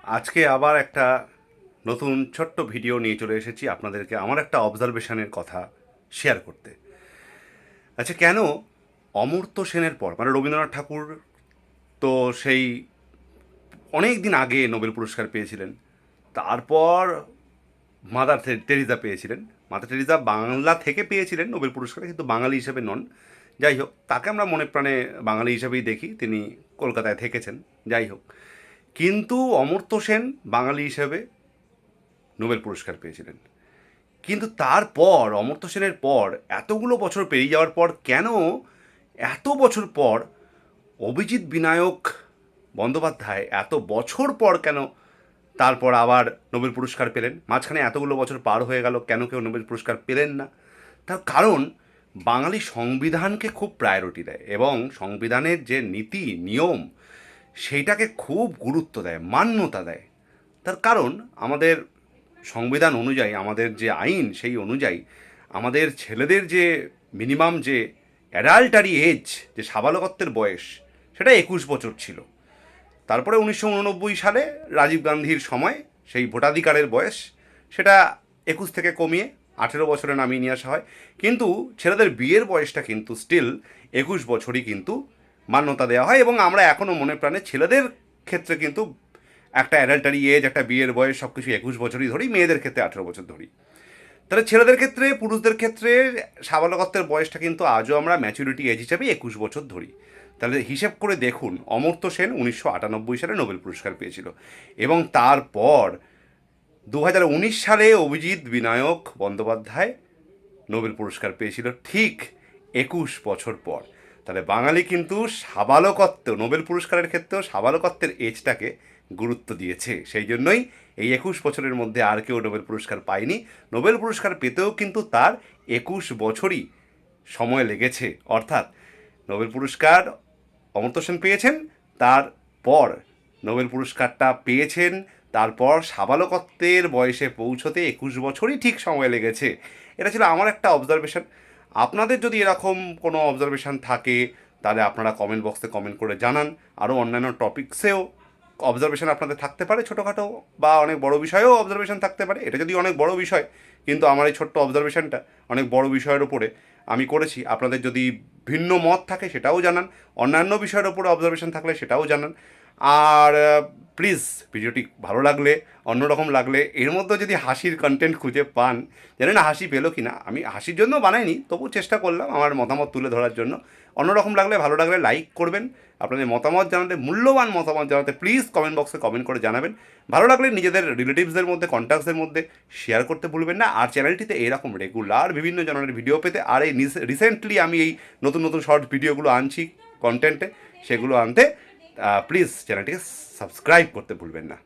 আজকে আবার একটা নতুন ছোট্ট ভিডিও নিয়ে চলে এসেছি আপনাদেরকে আমার একটা অবজারভেশনের কথা শেয়ার করতে। আচ্ছা, কেন অমর্ত্য সেনের পর মানে রবীন্দ্রনাথ ঠাকুর তো সেই অনেক দিন আগে নোবেল পুরস্কার পেয়েছিলেন, তারপর মাদার টেরিজা পেয়েছিলেন। মাদার টেরিজা বাংলা থেকে পেয়েছিলেন নোবেল পুরস্কার, কিন্তু বাঙালি হিসেবে নন। যাই হোক, তাকে আমরা মনে প্রাণে বাঙালি হিসেবেই দেখি, তিনি কলকাতায় থেকেছেন। যাই হোক, কিন্তু অমর্ত্য সেন বাঙালি হিসেবে নোবেল পুরস্কার পেয়েছিলেন। কিন্তু তারপর অমর্ত্য সেনের পর এতগুলো বছর পেরিয়ে যাওয়ার পর কেন এত বছর পর অভিজিৎ বিনায়ক বন্দ্যোপাধ্যায় এত বছর পর কেন তারপর আবার নোবেল পুরস্কার পেলেন? মাঝখানে এতগুলো বছর পার হয়ে গেল, কেন কেউ নোবেল পুরস্কার পেলেন না? তার কারণ বাঙালি সংবিধানকে খুব প্রায়োরিটি দেয় এবং সংবিধানের যে নীতি নিয়ম সেইটাকে খুব গুরুত্ব দেয়, মান্যতা দেয়। তার কারণ আমাদের সংবিধান অনুযায়ী, আমাদের যে আইন সেই অনুযায়ী আমাদের ছেলেদের যে মিনিমাম যে অ্যাডাল্টারি এজ, যে সাবালকত্বের বয়স, সেটা 21 বছর ছিল। তারপরে 1989 সালে রাজীব গান্ধীর সময় সেই ভোটাধিকারের বয়স সেটা 21 থেকে কমিয়ে 18 বছরে নামিয়ে নিয়ে আসা হয়। কিন্তু ছেলেদের বিয়ের বয়সটা কিন্তু স্টিল 21 বছরই কিন্তু মান্যতা দেওয়া হয়, এবং আমরা এখনও মনে প্রাণে ছেলেদের ক্ষেত্রে কিন্তু একটা অ্যাডাল্টারি এজ, একটা বিয়ের বয়স সব কিছু 21 বছরই ধরি, মেয়েদের ক্ষেত্রে 18 বছর ধরি। তাহলে ছেলেদের ক্ষেত্রে, পুরুষদের ক্ষেত্রে সাবালকত্বের বয়সটা কিন্তু আজও আমরা ম্যাচুরিটি এজ হিসেবে 21 বছর ধরি। তাহলে হিসেব করে দেখুন, অমর্ত্য সেন 1998 সালে নোবেল পুরস্কার পেয়েছিল, এবং তারপর 2019 সালে অভিজিৎ বিনায়ক বন্দ্যোপাধ্যায় নোবেল পুরস্কার পেয়েছিল ঠিক 21 বছর পর। তাহলে বাঙালি কিন্তু সাবালকত্ব, নোবেল পুরস্কারের ক্ষেত্রেও সাবালকত্বের এজটাকে গুরুত্ব দিয়েছে। সেই জন্যই এই 21 বছরের মধ্যে আর কেউ নোবেল পুরস্কার পায়নি। নোবেল পুরস্কার পেতেও কিন্তু তার 21 বছরই সময় লেগেছে। অর্থাৎ নোবেল পুরস্কার অমর্ত্য সেন পেয়েছেন, তারপর নোবেল পুরস্কারটা পেয়েছেন, তারপর সাবালকত্বের বয়সে পৌঁছতে 21 বছরই ঠিক সময় লেগেছে। এটা ছিল আমার একটা অবজারভেশন। আপনাদের যদি এরকম কোনো অবজারভেশন থাকে তাহলে আপনারা কমেন্ট বক্সে কমেন্ট করে জানান। আরও অন্যান্য টপিক্সেও অবজারভেশন আপনাদের থাকতে পারে, ছোটোখাটো বা অনেক বড় বিষয়েও অবজারভেশন থাকতে পারে। এটা যদি অনেক বড় বিষয়, কিন্তু আমার এই ছোট্ট অবজারভেশনটা অনেক বড় বিষয়ের উপরে আমি করেছি। আপনাদের যদি ভিন্ন মত থাকে সেটাও জানান, অন্যান্য বিষয়ের উপরে অবজারভেশন থাকলে সেটাও জানান। আর প্লিজ, ভিডিওটি ভালো লাগলে, অন্যরকম লাগলে, এর মধ্যে যদি হাসির কন্টেন্ট খুঁজে পান, জানি না হাসি পেলো কি না, আমি হাসির জন্য বানাইনি, তবু চেষ্টা করলাম আমার মতামত তুলে ধরার জন্য। অন্যরকম লাগলে, ভালো লাগলে লাইক করবেন। আপনাদের মতামত জানাতে, মূল্যবান মতামত জানাতে প্লিজ কমেন্ট বক্সে কমেন্ট করে জানাবেন। ভালো লাগলে নিজেদের রিলেটিভসদের মধ্যে, কন্ট্যাক্টসদের মধ্যে শেয়ার করতে ভুলবেন না। আর চ্যানেলটিতে এরকম রেগুলার বিভিন্ন জনের ভিডিও পেতে, আর এই রিসেন্টলি আমি এই নতুন নতুন শর্ট ভিডিওগুলো আনছি কন্টেন্টে, সেগুলো আনতে প্লিজ চ্যানেলটিকে সাবস্ক্রাইব করতে ভুলবেন না।